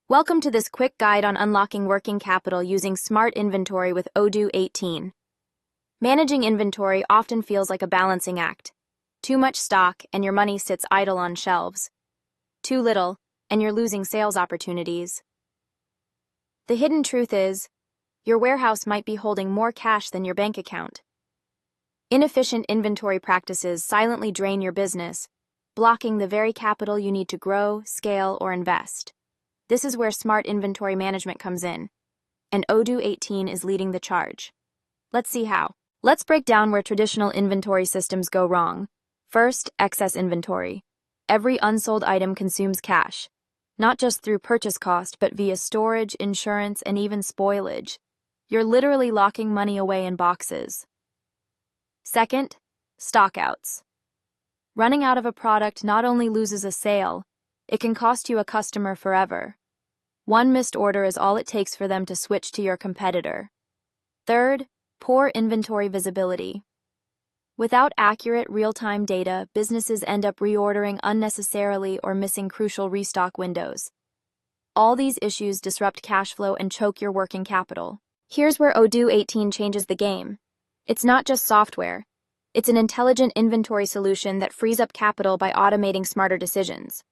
Welcome to this quick guide on unlocking working capital using smart inventory with Odoo 18. Managing inventory often feels like a balancing act. Too much stock and your money sits idle on shelves. Too little and you're losing sales opportunities. The hidden truth is, your warehouse might be holding more cash than your bank account. Inefficient inventory practices silently drain your business, blocking the very capital you need to grow, scale, or invest. This is where smart inventory management comes in, and Odoo 18 is leading the charge. Let's see how. Let's break down where traditional inventory systems go wrong. First, excess inventory. Every unsold item consumes cash, not just through purchase cost, but via storage, insurance, and even spoilage. You're literally locking money away in boxes. Second, stockouts. Running out of a product not only loses a sale, it can cost you a customer forever. One missed order is all it takes for them to switch to your competitor. Third, poor inventory visibility. Without accurate real-time data, businesses end up reordering unnecessarily or missing crucial restock windows. All these issues disrupt cash flow and choke your working capital. Here's where Odoo 18 changes the game. It's not just software. It's an intelligent inventory solution that frees up capital by automating smarter decisions.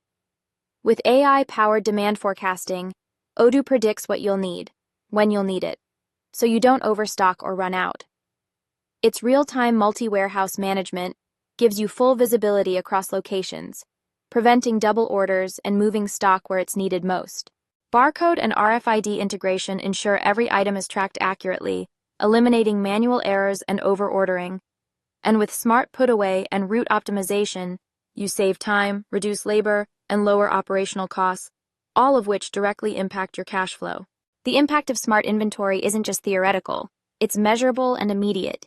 With AI-powered demand forecasting, Odoo predicts what you'll need, when you'll need it, so you don't overstock or run out. Its real-time multi-warehouse management gives you full visibility across locations, preventing double orders and moving stock where it's needed most. Barcode and RFID integration ensure every item is tracked accurately, eliminating manual errors and over-ordering. And with smart put-away and route optimization, you save time, reduce labor, and lower operational costs, all of which directly impact your cash flow. The impact of smart inventory isn't just theoretical, it's measurable and immediate.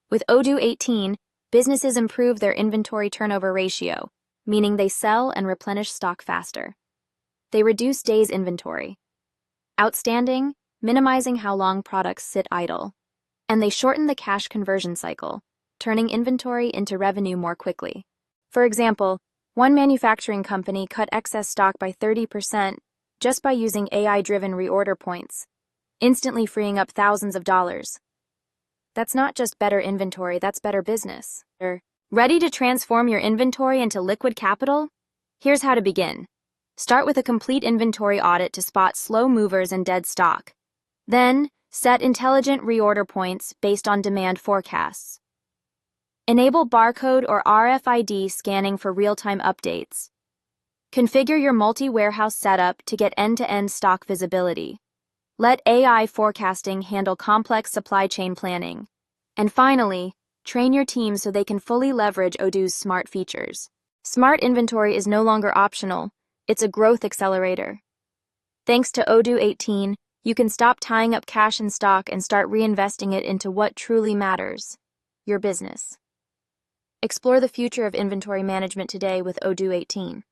With Odoo 18, businesses improve their inventory turnover ratio, meaning they sell and replenish stock faster. They reduce days inventory, outstanding, minimizing how long products sit idle. And they shorten the cash conversion cycle, turning inventory into revenue more quickly. For example, one manufacturing company cut excess stock by 30% just by using AI-driven reorder points, instantly freeing up thousands of dollars. That's not just better inventory, that's better business. Ready to transform your inventory into liquid capital? Here's how to begin. Start with a complete inventory audit to spot slow movers and dead stock. Then, set intelligent reorder points based on demand forecasts. Enable barcode or RFID scanning for real-time updates. Configure your multi-warehouse setup to get end-to-end stock visibility. Let AI forecasting handle complex supply chain planning. And finally, train your team so they can fully leverage Odoo's smart features. Smart inventory is no longer optional, it's a growth accelerator. Thanks to Odoo 18, you can stop tying up cash in stock and start reinvesting it into what truly matters: your business. Explore the future of inventory management today with Odoo 18.